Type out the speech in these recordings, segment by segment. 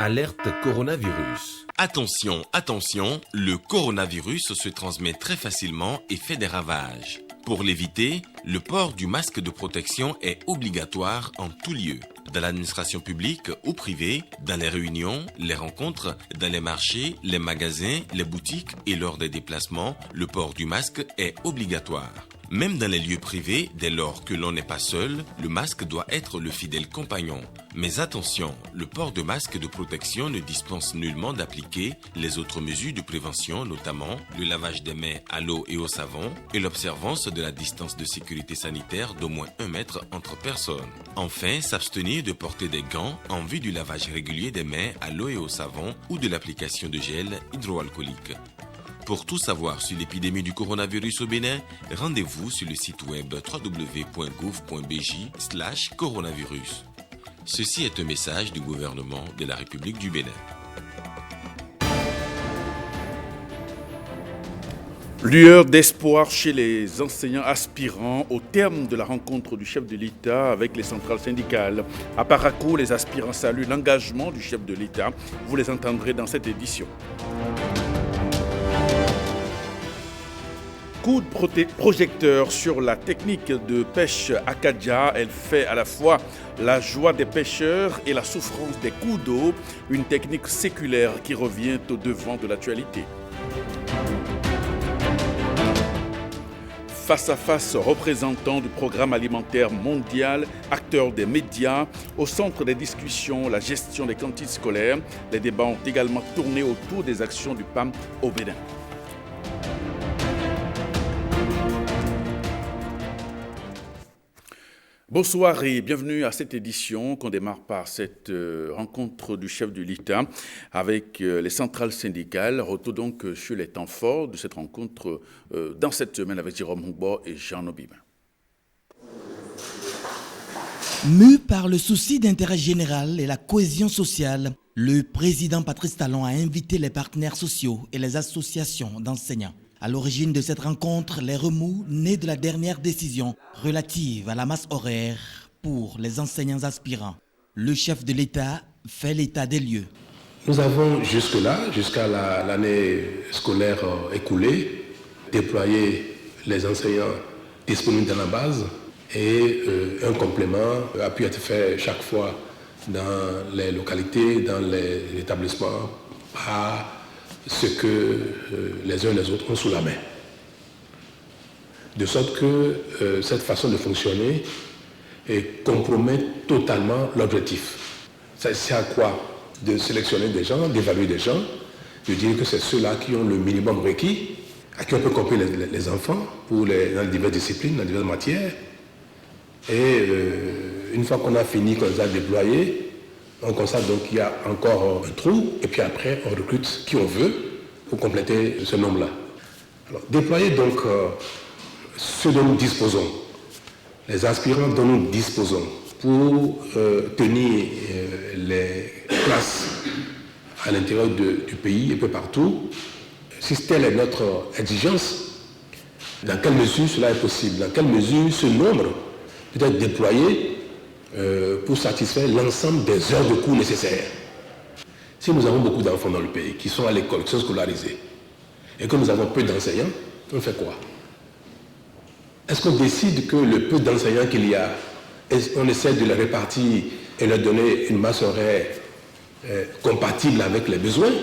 Alerte coronavirus. Attention, attention, le coronavirus se transmet très facilement et fait des ravages. Pour l'éviter, le port du masque de protection est obligatoire en tout lieu. Dans l'administration publique ou privée, dans les réunions, les rencontres, dans les marchés, les magasins, les boutiques et lors des déplacements, le port du masque est obligatoire. Même dans les lieux privés, dès lors que l'on n'est pas seul, le masque doit être le fidèle compagnon. Mais attention, le port de masque de protection ne dispense nullement d'appliquer les autres mesures de prévention, notamment le lavage des mains à l'eau et au savon et l'observance de la distance de sécurité sanitaire d'au moins 1 mètre entre personnes. Enfin, s'abstenir de porter des gants en vue du lavage régulier des mains à l'eau et au savon ou de l'application de gel hydroalcoolique. Pour tout savoir sur l'épidémie du coronavirus au Bénin, rendez-vous sur le site web www.gouv.bj/coronavirus. Ceci est un message du gouvernement de la République du Bénin. Lueur d'espoir chez les enseignants aspirants au terme de la rencontre du chef de l'État avec les centrales syndicales. À Parakou, les aspirants saluent l'engagement du chef de l'État. Vous les entendrez dans cette édition. Coup de projecteur sur la technique de pêche Akadia. Elle fait à la fois la joie des pêcheurs et la souffrance des coups d'eau. Une technique séculaire qui revient au devant de l'actualité. Face à face, représentants du programme alimentaire mondial, acteurs des médias, au centre des discussions, la gestion des cantines scolaires. Les débats ont également tourné autour des actions du PAM au Bénin. Bonsoir et bienvenue à cette édition qu'on démarre par cette rencontre du chef de l'État avec les centrales syndicales. Retour donc sur les temps forts de cette rencontre dans cette semaine avec Jérôme Hongbo et Jean Obima. Mu par le souci d'intérêt général et la cohésion sociale, le président Patrice Talon a invité les partenaires sociaux et les associations d'enseignants. À l'origine de cette rencontre, les remous nés de la dernière décision relative à la masse horaire pour les enseignants aspirants. Le chef de l'État fait l'état des lieux. Nous avons jusque-là, jusqu'à l'année scolaire écoulée, déployé les enseignants disponibles dans la base et un complément a pu être fait chaque fois dans les localités, dans les établissements, à ce que les uns et les autres ont sous la main. De sorte que cette façon de fonctionner compromet totalement l'objectif. C'est à quoi? De sélectionner des gens, d'évaluer des gens, de dire que c'est ceux-là qui ont le minimum requis, à qui on peut compter les enfants dans les diverses disciplines, dans les diverses matières. Et une fois qu'on a fini, qu'on les a déployés, on constate donc qu'il y a encore un trou, et puis après, on recrute qui on veut pour compléter ce nombre-là. Alors, déployer donc ce dont nous disposons, les aspirants dont nous disposons, pour tenir les classes à l'intérieur du pays et peu partout, si telle est notre exigence, dans quelle mesure cela est possible, dans quelle mesure ce nombre peut être déployé pour satisfaire l'ensemble des heures de cours nécessaires. Si nous avons beaucoup d'enfants dans le pays qui sont à l'école, qui sont scolarisés, et que nous avons peu d'enseignants, on fait quoi? Est-ce qu'on décide que le peu d'enseignants qu'il y a, on essaie de les répartir et leur donner une masse horaire compatible avec les besoins?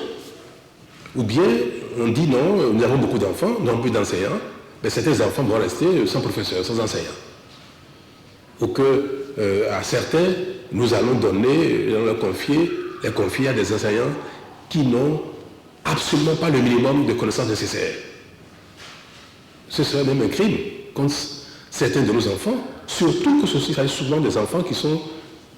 Ou bien on dit non, nous avons beaucoup d'enfants, nous avons peu d'enseignants, mais certains enfants vont rester sans professeur, sans enseignant. Ou que à certains, nous allons les confier à des enseignants qui n'ont absolument pas le minimum de connaissances nécessaires. Ce serait même un crime contre certains de nos enfants, surtout que ceci s'agit souvent des enfants qui sont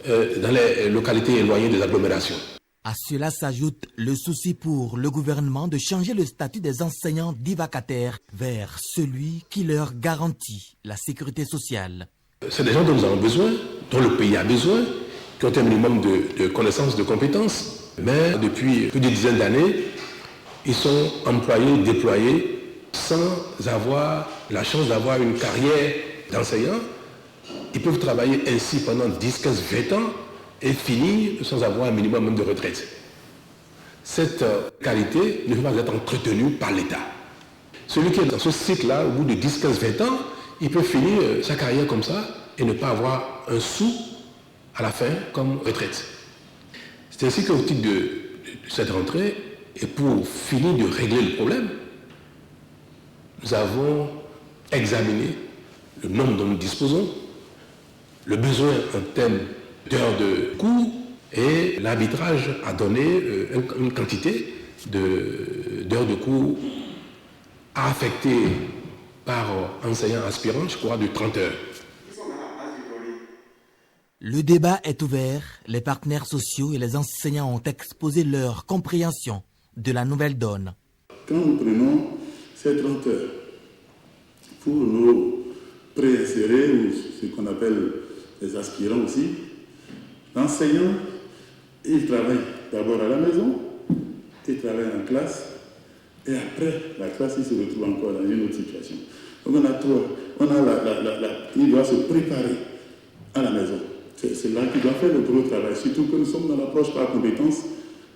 dans les localités éloignées des agglomérations. À cela s'ajoute le souci pour le gouvernement de changer le statut des enseignants dits vacataires vers celui qui leur garantit la sécurité sociale. C'est des gens dont nous avons besoin, dont le pays a besoin, qui ont un minimum de connaissances, de compétences. Mais depuis plus d'une dizaine d'années, ils sont employés, déployés, sans avoir la chance d'avoir une carrière d'enseignant. Ils peuvent travailler ainsi pendant 10, 15, 20 ans et finir sans avoir un minimum de retraite. cette qualité ne peut pas être entretenue par l'État. Celui qui est dans ce cycle-là, au bout de 10, 15, 20 ans, il peut finir sa carrière comme ça et ne pas avoir un sou à la fin comme retraite. C'est ainsi qu'au titre de cette rentrée, et pour finir de régler le problème, nous avons examiné le nombre dont nous disposons, le besoin en termes d'heures de cours et l'arbitrage a donné une quantité d'heures de cours affectées par enseignants aspirants, je crois, de 30 heures. Le débat est ouvert, les partenaires sociaux et les enseignants ont exposé leur compréhension de la nouvelle donne. Quand nous prenons ces 30 heures pour nos préinsérés ou ce qu'on appelle les aspirants aussi, l'enseignant, il travaille d'abord à la maison, il travaille en classe, et après la classe, il se retrouve encore dans une autre situation. Donc il doit se préparer à la maison. C'est là qu'il doit faire le gros travail. Surtout que nous sommes dans l'approche par compétence,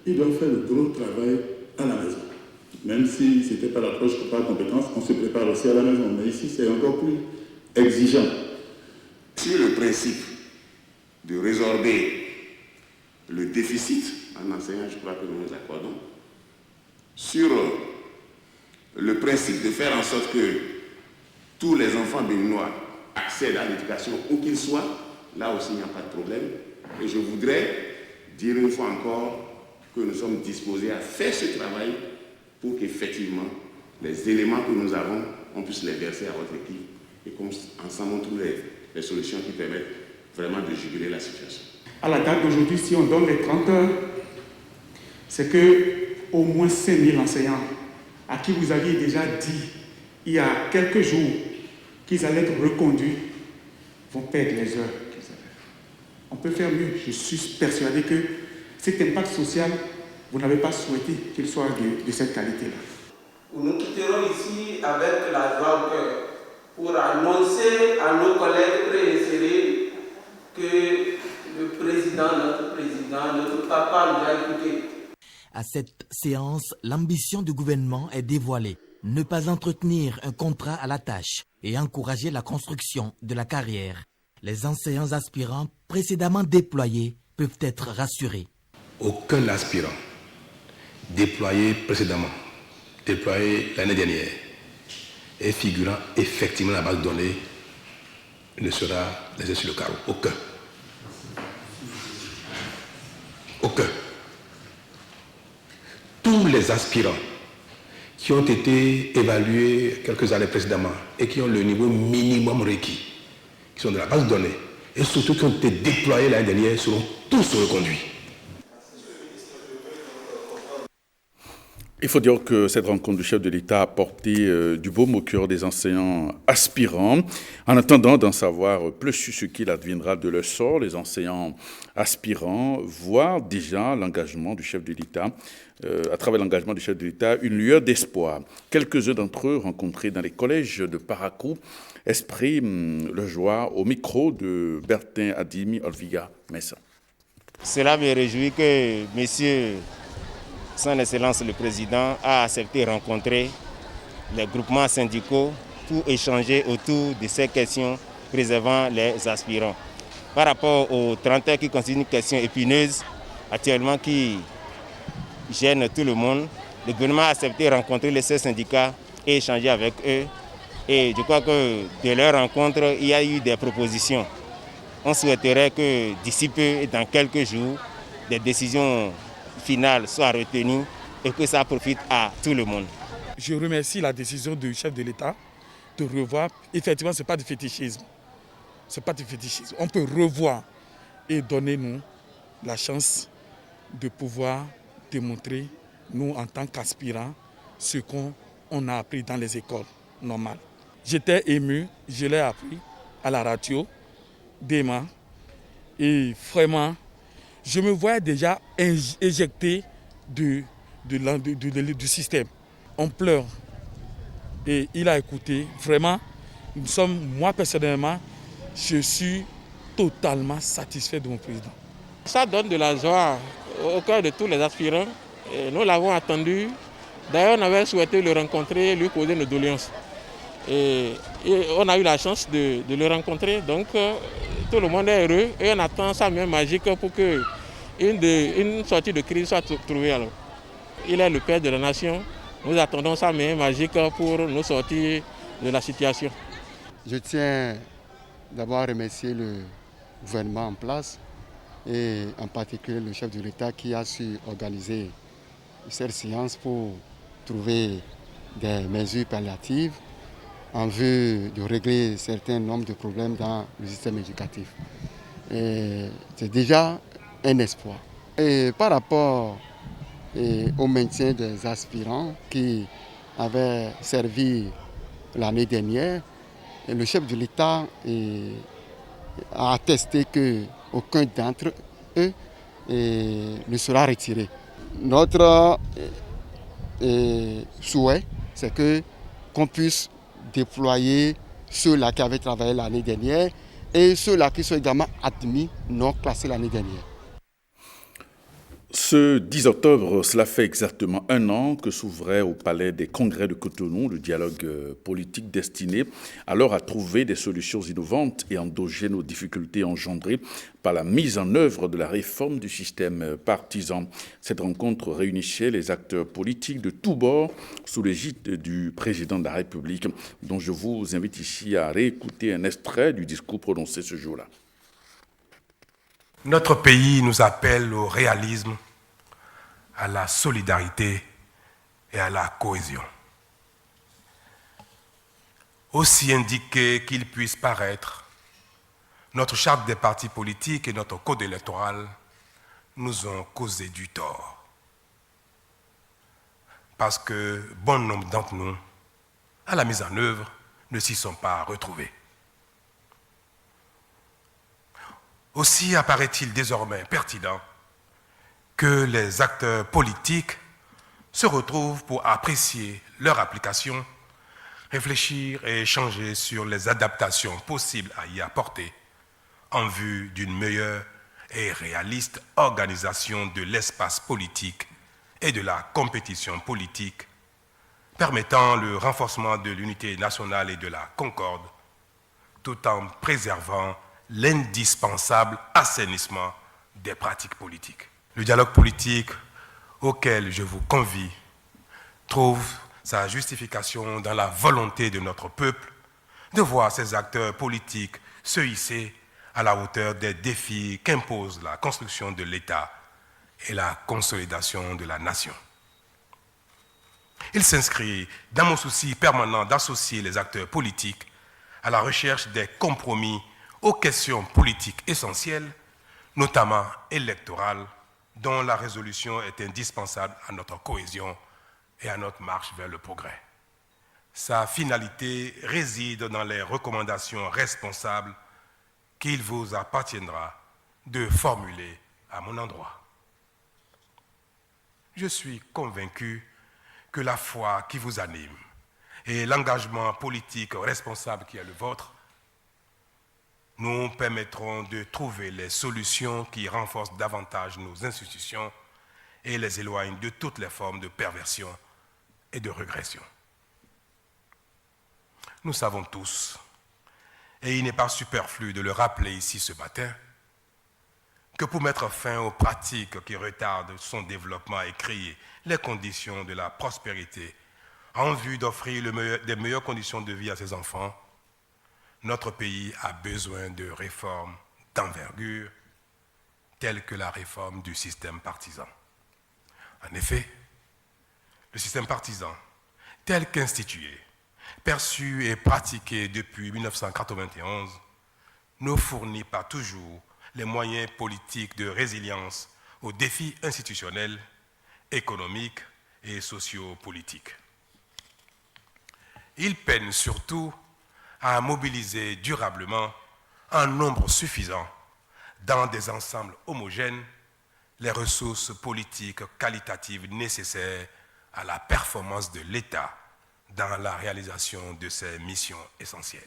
il doit faire le gros travail à la maison. Même si ce n'était pas l'approche par compétence, on se prépare aussi à la maison. Mais ici, c'est encore plus exigeant. Sur le principe de résorber le déficit en enseignant, je crois que nous nous accordons. Sur le principe de faire en sorte que tous les enfants béninois accèdent à l'éducation où qu'ils soient, là aussi il n'y a pas de problème. Et je voudrais dire une fois encore que nous sommes disposés à faire ce travail pour qu'effectivement les éléments que nous avons, on puisse les verser à votre équipe et qu'ensemble on trouve les solutions qui permettent vraiment de juguler la situation. À la date d'aujourd'hui, si on donne les 30 heures, c'est qu'au moins 5000 enseignants à qui vous aviez déjà dit il y a quelques jours qu'ils allaient être reconduits vont perdre les heures qu'ils avaient. On peut faire mieux. Je suis persuadé que cet impact social, vous n'avez pas souhaité qu'il soit de cette qualité-là. Nous quitterons ici avec la joie au cœur pour annoncer à nos collègues préinsérés que notre papa nous a écoutés. À cette séance, l'ambition du gouvernement est dévoilée. Ne pas entretenir un contrat à la tâche et encourager la construction de la carrière. Les enseignants aspirants précédemment déployés peuvent être rassurés. Aucun aspirant déployé précédemment, déployé l'année dernière et figurant effectivement la base de données ne sera laissé sur le carreau. Aucun. Aucun. Tous les aspirants qui ont été évalués quelques années précédemment et qui ont le niveau minimum requis, qui sont de la base de données, et surtout qui ont été déployés l'année dernière, seront tous reconduits. Il faut dire que cette rencontre du chef de l'État a apporté du baume au cœur des enseignants aspirants. En attendant d'en savoir plus sur ce qu'il adviendra de leur sort, les enseignants aspirants voient déjà l'engagement du chef de l'État, à travers l'engagement du chef de l'État, une lueur d'espoir. Quelques-uns d'entre eux rencontrés dans les collèges de Parakou expriment leur joie au micro de Bertin Adimi Olviga Messa. Cela me réjouit que messieurs Son Excellence le Président a accepté de rencontrer les groupements syndicaux pour échanger autour de ces questions préservant les aspirants. Par rapport aux 30 heures qui constituent une question épineuse actuellement qui gêne tout le monde, le gouvernement a accepté de rencontrer les 16 syndicats et échanger avec eux. Et je crois que de leur rencontre, il y a eu des propositions. On souhaiterait que d'ici peu et dans quelques jours, des décisions finale soit retenue et que ça profite à tout le monde. Je remercie la décision du chef de l'État de revoir. Effectivement, ce n'est pas du fétichisme. Ce n'est pas du fétichisme. On peut revoir et donner nous la chance de pouvoir démontrer, nous en tant qu'aspirants, ce qu'on a appris dans les écoles normales. J'étais ému, je l'ai appris à la radio, d'Emma, et vraiment, je me voyais déjà éjecté du système. On pleure. Et il a écouté. Vraiment, moi personnellement, je suis totalement satisfait de mon président. Ça donne de la joie au cœur de tous les aspirants Et nous l'avons attendu. D'ailleurs, on avait souhaité le rencontrer, lui poser nos doléances. Et on a eu la chance de le rencontrer. Donc, tout le monde est heureux et on attend sa main magique pour qu'une sortie de crise soit trouvée. Alors. Il est le père de la nation. Nous attendons sa main magique pour nous sortir de la situation. Je tiens d'abord à remercier le gouvernement en place et en particulier le chef de l'État qui a su organiser cette séance pour trouver des mesures palliatives en vue de régler un certain nombre de problèmes dans le système éducatif. C'est déjà un espoir. Et par rapport au maintien des aspirants qui avaient servi l'année dernière, le chef de l'État a attesté qu'aucun d'entre eux ne sera retiré. Notre souhait, c'est qu'on puisse déployer ceux-là qui avaient travaillé l'année dernière et ceux-là qui sont également admis non classés l'année dernière. Ce 10 octobre, cela fait exactement un an que s'ouvrait au Palais des Congrès de Cotonou le dialogue politique destiné alors à trouver des solutions innovantes et endogènes aux difficultés engendrées par la mise en œuvre de la réforme du système partisan. Cette rencontre réunissait les acteurs politiques de tous bords sous l'égide du président de la République, dont je vous invite ici à réécouter un extrait du discours prononcé ce jour-là. Notre pays nous appelle au réalisme, à la solidarité et à la cohésion. Aussi indiqué qu'il puisse paraître, notre charte des partis politiques et notre code électoral nous ont causé du tort. Parce que bon nombre d'entre nous, à la mise en œuvre, ne s'y sont pas retrouvés. Aussi apparaît-il désormais pertinent que les acteurs politiques se retrouvent pour apprécier leur application, réfléchir et échanger sur les adaptations possibles à y apporter en vue d'une meilleure et réaliste organisation de l'espace politique et de la compétition politique, permettant le renforcement de l'unité nationale et de la concorde, tout en préservant l'indispensable assainissement des pratiques politiques. Le dialogue politique auquel je vous convie trouve sa justification dans la volonté de notre peuple de voir ces acteurs politiques se hisser à la hauteur des défis qu'impose la construction de l'État et la consolidation de la nation. Il s'inscrit dans mon souci permanent d'associer les acteurs politiques à la recherche des compromis aux questions politiques essentielles, notamment électorales, dont la résolution est indispensable à notre cohésion et à notre marche vers le progrès. Sa finalité réside dans les recommandations responsables qu'il vous appartiendra de formuler à mon endroit. Je suis convaincu que la foi qui vous anime et l'engagement politique responsable qui est le vôtre nous permettront de trouver les solutions qui renforcent davantage nos institutions et les éloignent de toutes les formes de perversion et de régression. Nous savons tous, et il n'est pas superflu de le rappeler ici ce matin, que pour mettre fin aux pratiques qui retardent son développement et créer les conditions de la prospérité en vue d'offrir des meilleures conditions de vie à ses enfants, notre pays a besoin de réformes d'envergure, telles que la réforme du système partisan. En effet, le système partisan, tel qu'institué, perçu et pratiqué depuis 1991, ne fournit pas toujours les moyens politiques de résilience aux défis institutionnels, économiques et sociopolitiques. Il peine surtout à mobiliser durablement un nombre suffisant dans des ensembles homogènes les ressources politiques qualitatives nécessaires à la performance de l'État dans la réalisation de ses missions essentielles.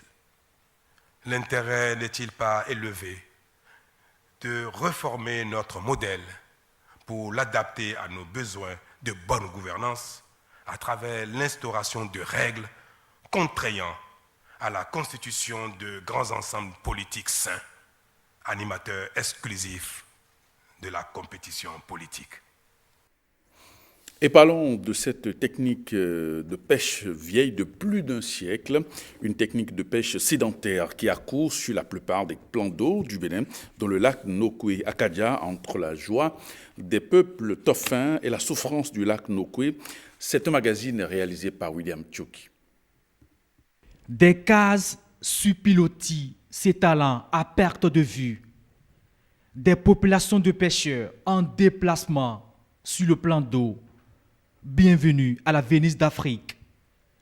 L'intérêt n'est-il pas élevé de reformer notre modèle pour l'adapter à nos besoins de bonne gouvernance à travers l'instauration de règles contraignant à la constitution de grands ensembles politiques sains, animateurs exclusifs de la compétition politique. Et parlons de cette technique de pêche vieille de plus d'un siècle, une technique de pêche sédentaire qui a cours sur la plupart des plans d'eau du Bénin, dont le lac Nokoué Akadia, entre la joie des peuples toffins et la souffrance du lac Nokoué. C'est un magazine réalisé par William Tchoki. Des cases sous-pilotis s'étalant à perte de vue, des populations de pêcheurs en déplacement sur le plan d'eau. Bienvenue à la Venise d'Afrique,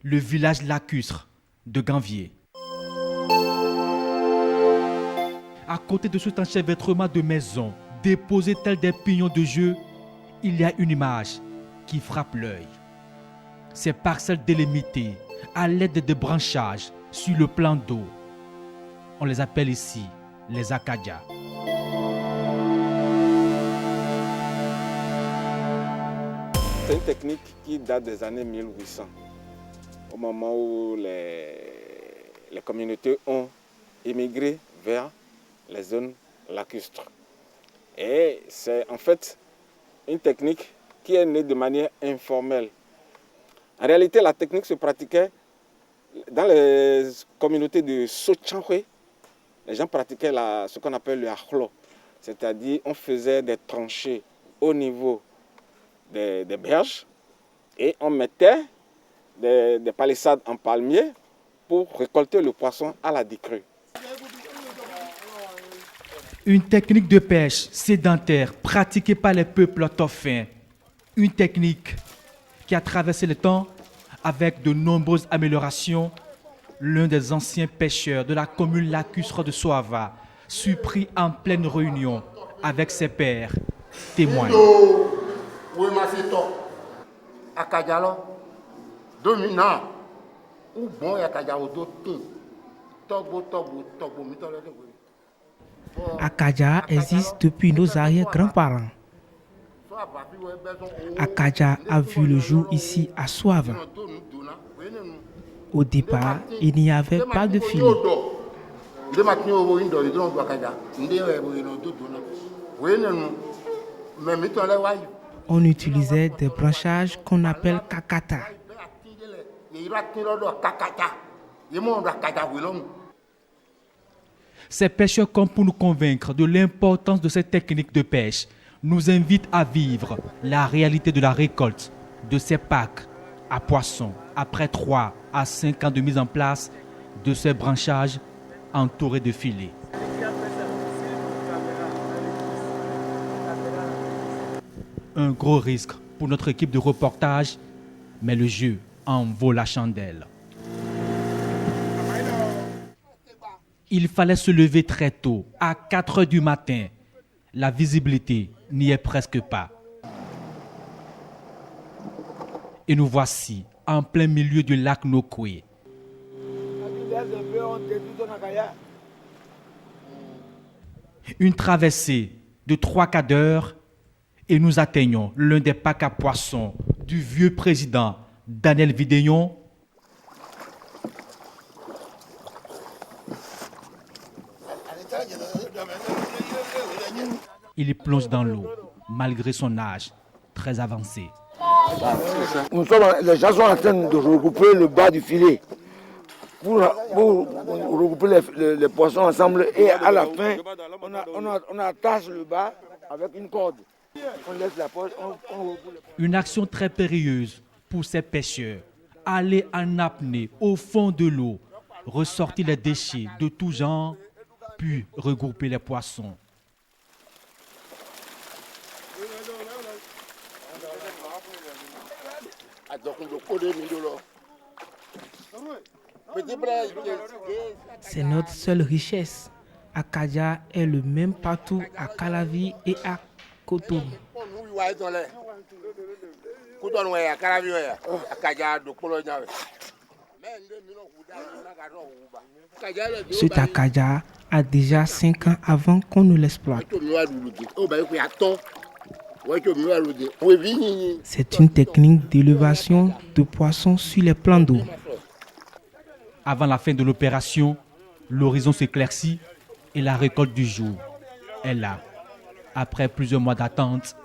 le village lacustre de Ganvier. À côté de cet enchevêtrement de maisons déposées tels des pignons de jeu, il y a une image qui frappe l'œil. Ces parcelles délimitées à l'aide de branchages sur le plan d'eau. On les appelle ici les Akadias. C'est une technique qui date des années 1800, au moment où les communautés ont émigré vers les zones lacustres. Et c'est en fait une technique qui est née de manière informelle. En réalité, la technique se pratiquait dans les communautés de Sochanhwe. Les gens pratiquaient ce qu'on appelle le achlo, c'est-à-dire on faisait des tranchées au niveau des berges et on mettait des palissades en palmier pour récolter le poisson à la décrue. Une technique de pêche sédentaire pratiquée par les peuples toffins. Une technique qui a traversé le temps avec de nombreuses améliorations. L'un des anciens pêcheurs de la commune lacustre de Soava, surpris en pleine réunion avec ses pairs, témoigne. Akadia existe depuis nos arrière-grands-parents. Akadia a vu le jour ici à Soave. Au départ, il n'y avait pas de filet. On utilisait des branchages qu'on appelle kakata. Ces pêcheurs, comme pour nous convaincre de l'importance de cette technique de pêche, nous invitent à vivre la réalité de la récolte de ces packs à poissons après 3 à 5 ans de mise en place de ces branchages entourés de filets. Un gros risque pour notre équipe de reportage, mais le jeu en vaut la chandelle. Il fallait se lever très tôt, à 4 heures du matin. La visibilité n'y est presque pas. Et nous voici en plein milieu du lac Nokoué. Une traversée de 3 quarts d'heure et nous atteignons l'un des packs à poissons du vieux président Daniel Vidéon. Il plonge dans l'eau, malgré son âge très avancé. Les gens sont en train de regrouper le bas du filet pour regrouper les poissons ensemble et à la fin, on attache le bas avec une corde. On laisse la poche, Une action très périlleuse pour ces pêcheurs. Aller en apnée au fond de l'eau, ressortir les déchets de tout genre, puis regrouper les poissons. C'est notre seule richesse. Akadia est le même partout à Calavi et à Cotonou. Cet Akadia a déjà 5 ans avant qu'on ne l'exploite. C'est une technique d'élevation de poissons sur les plans d'eau. Avant la fin de l'opération, l'horizon s'éclaircit et la récolte du jour est là. Après plusieurs mois d'attente,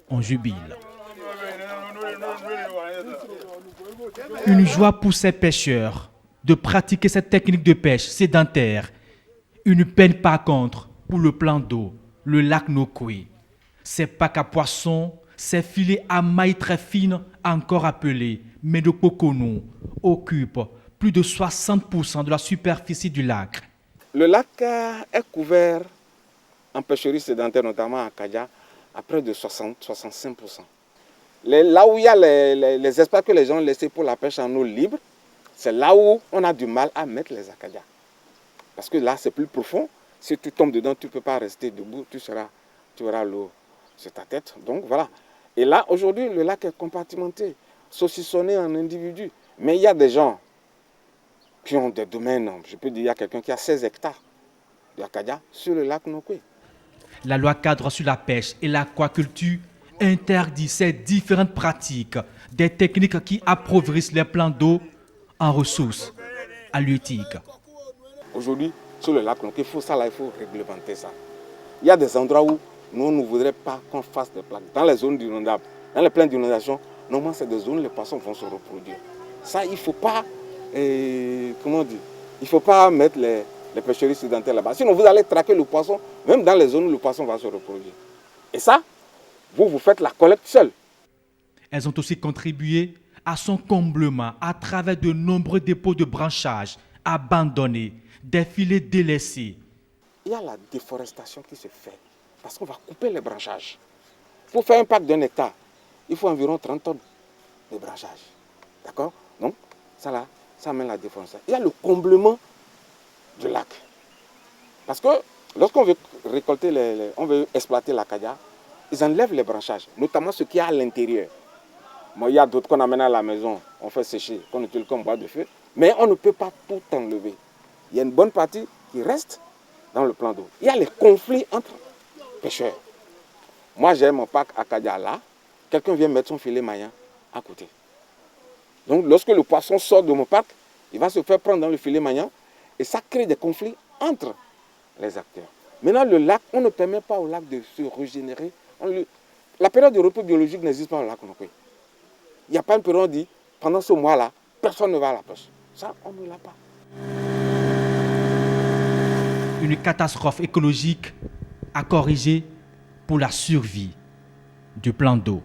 on jubile. Une joie pour ces pêcheurs de pratiquer cette technique de pêche sédentaire. Une peine par contre pour le plan d'eau, le lac Nokwe. Ces packs à poissons, ces filets à mailles très fines, encore appelés Médopokono, occupent plus de 60% de la superficie du lac. Le lac est couvert en pêcherie sédentaire, notamment à Kadia, à près de 60-65%. Là où il y a les espaces que les gens ont laissés pour la pêche en eau libre, c'est là où on a du mal à mettre les acadias. Parce que là, c'est plus profond. Si tu tombes dedans, tu ne peux pas rester debout, tu auras l'eau sur ta tête. Donc voilà. Et là, aujourd'hui, le lac est compartimenté, saucissonné en individus. Mais il y a des gens qui ont des domaines. Je peux dire, il y a quelqu'un qui a 16 hectares d'acadia sur le lac Nokwe. La loi cadre sur la pêche et l'aquaculture interdit ces différentes pratiques, des techniques qui appauvrissent les plans d'eau en ressources halieutiques. Aujourd'hui, sur le lac Nokwe, il faut réglementer ça. Il y a des endroits où nous, on ne voudrait pas qu'on fasse des plaques. Dans les zones inondables, dans les plaines d'inondation, normalement, c'est des zones où les poissons vont se reproduire. Ça, il ne faut pas, il ne faut pas mettre les pêcheries sédentaires là-bas. Sinon, vous allez traquer le poisson, même dans les zones où le poisson va se reproduire. Et ça, vous faites la collecte seule. Elles ont aussi contribué à son comblement à travers de nombreux dépôts de branchage abandonnés, des filets délaissés. Il y a la déforestation qui se fait parce qu'on va couper les branchages. Pour faire un parc d'1 hectare, il faut environ 30 tonnes de branchage. D'accord? Donc, ça là, ça amène la déforestation. Il y a le comblement du lac. Parce que lorsqu'on veut récolter, on veut exploiter l'acadia, ils enlèvent les branchages, notamment ce qu'il y a à l'intérieur. Bon, il y a d'autres qu'on amène à la maison, on fait sécher, qu'on utilise comme bois de feu, mais on ne peut pas tout enlever. Il y a une bonne partie qui reste dans le plan d'eau. Il y a les conflits entre pêcheurs. Moi, j'ai mon parc acadia là, quelqu'un vient mettre son filet maillant à côté. Donc, lorsque le poisson sort de mon parc, il va se faire prendre dans le filet maillant et ça crée des conflits entre les acteurs. Maintenant, le lac, on ne permet pas au lac de se régénérer. La période de repos biologique n'existe pas au lac Nokwe. Il n'y a pas une période où on dit, pendant ce mois-là, personne ne va à la pêche. Ça, on ne l'a pas. Une catastrophe écologique à corriger pour la survie du plan d'eau.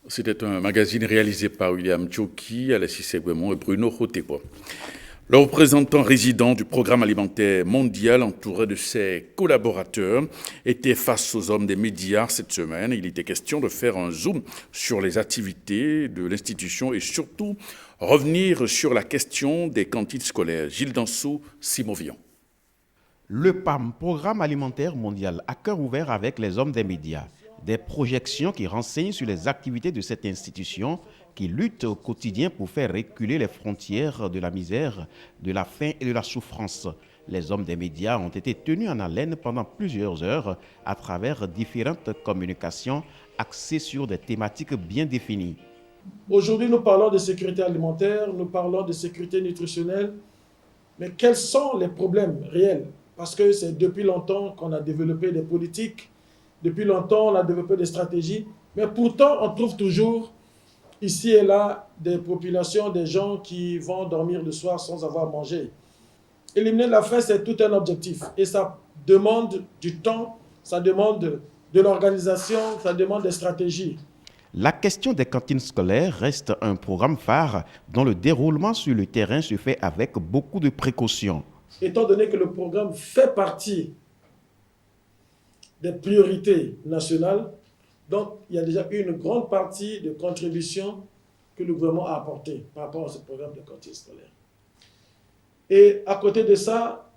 C'était un magazine réalisé par William Tchoki, Alessis Seguemon et Bruno Rotekwa. Le représentant résident du Programme alimentaire mondial, entouré de ses collaborateurs, était face aux hommes des médias cette semaine. Il était question de faire un zoom sur les activités de l'institution et surtout revenir sur la question des cantines scolaires. Gilles Dansou, Simovion. Le PAM, Programme alimentaire mondial, à cœur ouvert avec les hommes des médias. Des projections qui renseignent sur les activités de cette institution qui lutte au quotidien pour faire reculer les frontières de la misère, de la faim et de la souffrance. Les hommes des médias ont été tenus en haleine pendant plusieurs heures à travers différentes communications axées sur des thématiques bien définies. Aujourd'hui, nous parlons de sécurité alimentaire, nous parlons de sécurité nutritionnelle, mais quels sont les problèmes réels? Parce que c'est depuis longtemps qu'on a développé des politiques, depuis longtemps on a développé des stratégies, mais pourtant on trouve toujours ici et là des populations, des gens qui vont dormir le soir sans avoir mangé. Éliminer la faim, c'est tout un objectif et ça demande du temps, ça demande de l'organisation, ça demande des stratégies. La question des cantines scolaires reste un programme phare dont le déroulement sur le terrain se fait avec beaucoup de précautions. Étant donné que le programme fait partie des priorités nationales, donc il y a déjà une grande partie de contribution que le gouvernement a apportée par rapport à ce programme de cantine scolaire. Et à côté de ça,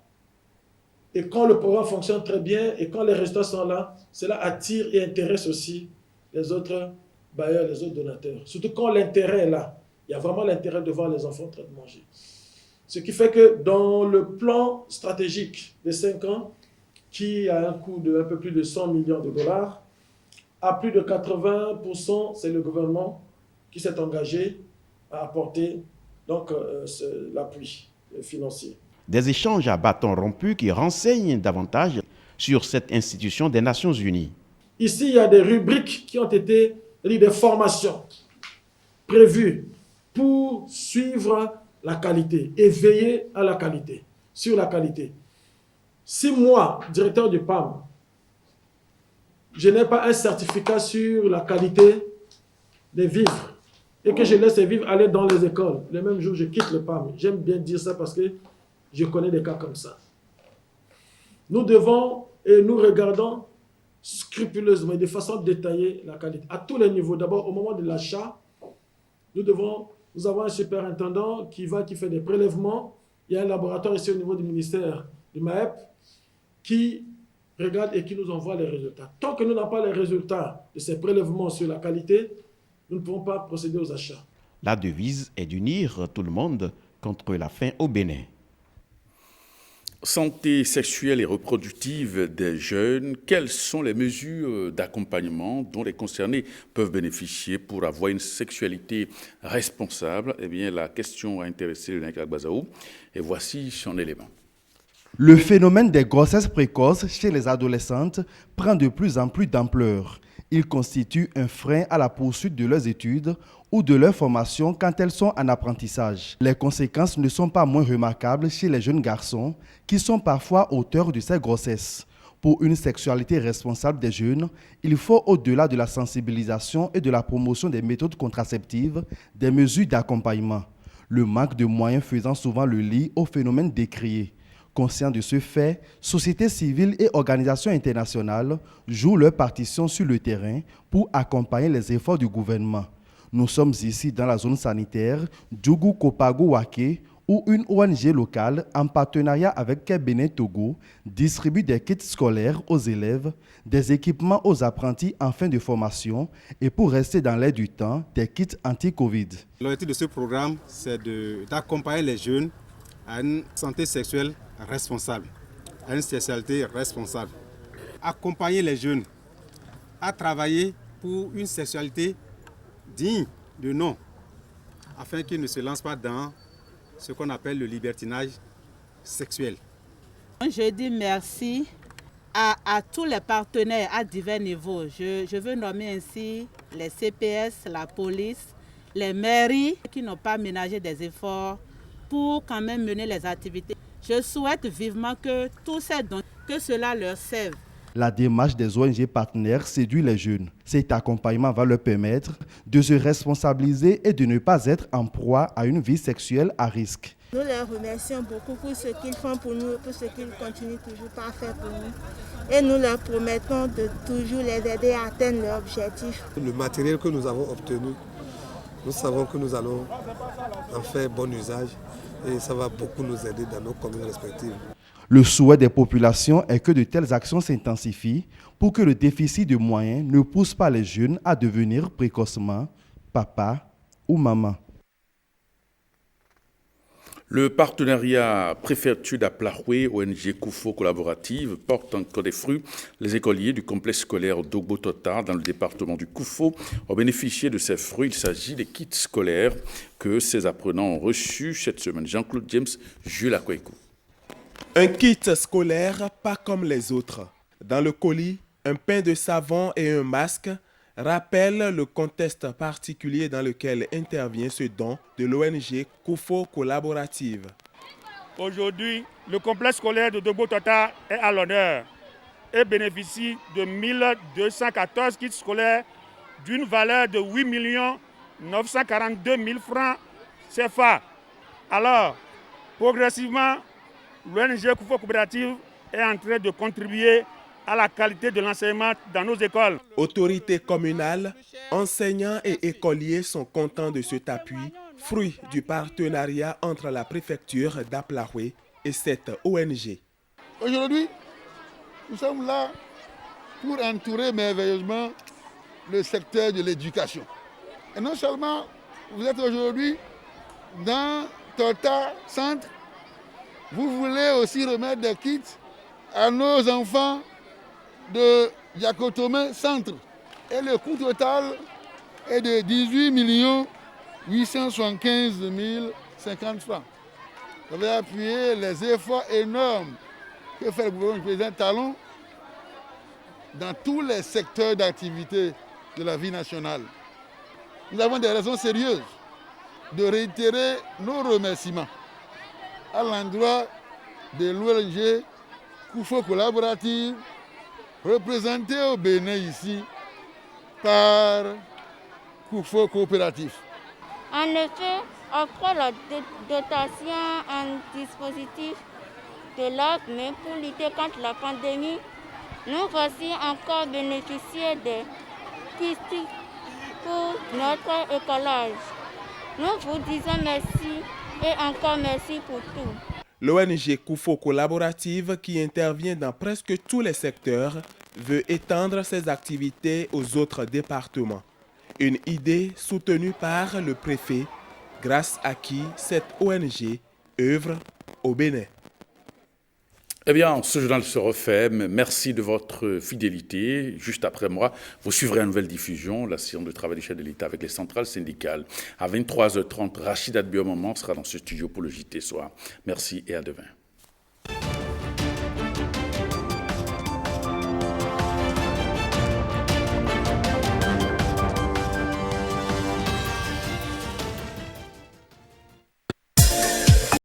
et quand le programme fonctionne très bien et quand les résultats sont là, cela attire et intéresse aussi les autres bailleurs, les autres donateurs. Surtout quand l'intérêt est là. Il y a vraiment l'intérêt de voir les enfants en train de manger. Ce qui fait que dans le plan stratégique de 5 ans, qui a un coût de un peu plus de 100 millions de dollars, à plus de 80%, c'est le gouvernement qui s'est engagé à apporter donc l'appui financier. Des échanges à bâtons rompus qui renseignent davantage sur cette institution des Nations Unies. Ici, il y a des rubriques qui ont été, des formations prévues pour suivre la qualité et veiller à la qualité, sur la qualité. Si moi, directeur du PAM, je n'ai pas un certificat sur la qualité des vivres et que je laisse les vivres aller dans les écoles, le même jour je quitte le PAM. J'aime bien dire ça parce que je connais des cas comme ça. Nous devons et nous regardons scrupuleusement et de façon détaillée la qualité à tous les niveaux. D'abord, au moment de l'achat, nous avons un superintendant qui fait des prélèvements. Il y a un laboratoire ici au niveau du ministère du MAEP qui regarde et qui nous envoie les résultats. Tant que nous n'avons pas les résultats de ces prélèvements sur la qualité, nous ne pouvons pas procéder aux achats. La devise est d'unir tout le monde contre la faim au Bénin. Santé sexuelle et reproductive des jeunes, quelles sont les mesures d'accompagnement dont les concernés peuvent bénéficier pour avoir une sexualité responsable? Eh bien, la question a intéressé le Nankak Bazaou et voici son élément. Le phénomène des grossesses précoces chez les adolescentes prend de plus en plus d'ampleur. Il constitue un frein à la poursuite de leurs études ou de leur formation quand elles sont en apprentissage. Les conséquences ne sont pas moins remarquables chez les jeunes garçons qui sont parfois auteurs de ces grossesses. Pour une sexualité responsable des jeunes, il faut, au-delà de la sensibilisation et de la promotion des méthodes contraceptives, des mesures d'accompagnement. Le manque de moyens faisant souvent le lit au phénomène décrié. Conscients de ce fait, sociétés civiles et organisations internationales jouent leur partition sur le terrain pour accompagner les efforts du gouvernement. Nous sommes ici dans la zone sanitaire Djougou Kopago Wake, où une ONG locale, en partenariat avec Kebene Togo, distribue des kits scolaires aux élèves, des équipements aux apprentis en fin de formation et, pour rester dans l'air du temps, des kits anti-Covid. L'objectif de ce programme, c'est d'accompagner les jeunes à une santé sexuelle responsable, à une sexualité responsable. Accompagner les jeunes à travailler pour une sexualité digne de nom, afin qu'ils ne se lancent pas dans ce qu'on appelle le libertinage sexuel. Je dis merci à tous les partenaires à divers niveaux. Je veux nommer ainsi les CPS, la police, les mairies qui n'ont pas ménagé des efforts pour quand même mener les activités. Je souhaite vivement que tous ces dons, que cela leur serve. La démarche des ONG partenaires séduit les jeunes. Cet accompagnement va leur permettre de se responsabiliser et de ne pas être en proie à une vie sexuelle à risque. Nous les remercions beaucoup pour ce qu'ils font pour nous et pour ce qu'ils continuent toujours à faire pour nous. Et nous leur promettons de toujours les aider à atteindre leurs objectifs. Le matériel que nous avons obtenu, nous savons que nous allons en faire bon usage et ça va beaucoup nous aider dans nos communes respectives. Le souhait des populations est que de telles actions s'intensifient pour que le déficit de moyens ne pousse pas les jeunes à devenir précocement papa ou maman. Le partenariat Préfecture d'Aplaroué, ONG Koufo collaborative, porte encore des fruits. Les écoliers du complexe scolaire d'Ogbo Tota, dans le département du Koufo, ont bénéficié de ces fruits. Il s'agit des kits scolaires que ces apprenants ont reçus cette semaine. Jean-Claude James, Jules Akweko. Un kit scolaire pas comme les autres. Dans le colis, un pain de savon et un masque rappellent le contexte particulier dans lequel intervient ce don de l'ONG Koufo collaborative. Aujourd'hui, le complexe scolaire de Ogbo Tota est à l'honneur et bénéficie de 1214 kits scolaires d'une valeur de 8 942 000 francs CFA. Alors, progressivement, l'ONG Koufo collaborative est en train de contribuer à la qualité de l'enseignement dans nos écoles. Autorités communales, enseignants et écoliers sont contents de cet appui, fruit du partenariat entre la préfecture d'Aplaroué et cette ONG. Aujourd'hui, nous sommes là pour entourer merveilleusement le secteur de l'éducation. Et non seulement vous êtes aujourd'hui dans Tota Centre, vous voulez aussi remettre des kits à nos enfants de Diacotomé Centre. Et le coût total est de 18 875 050 francs. Ça va appuyer les efforts énormes que fait le gouvernement du président Talon dans tous les secteurs d'activité de la vie nationale. Nous avons des raisons sérieuses de réitérer nos remerciements à l'endroit de l'ONG Koufo Collaborative, représentée au Bénin ici par Koufo Coopératif. En effet, après la dotation en dispositif de l'armée pour lutter contre la pandémie, nous voici encore bénéficiés de pistes pour notre écolage. Nous vous disons merci et encore merci pour tout. L'ONG Koufo Collaborative, qui intervient dans presque tous les secteurs, veut étendre ses activités aux autres départements. Une idée soutenue par le préfet, grâce à qui cette ONG œuvre au Bénin. Eh bien, ce journal se refait. Merci de votre fidélité. Juste après moi, vous suivrez une nouvelle diffusion, la séance de travail du chef de l'État avec les centrales syndicales. À 23h30, Rachida Biomomon sera dans ce studio pour le JT Soir. Merci et à demain.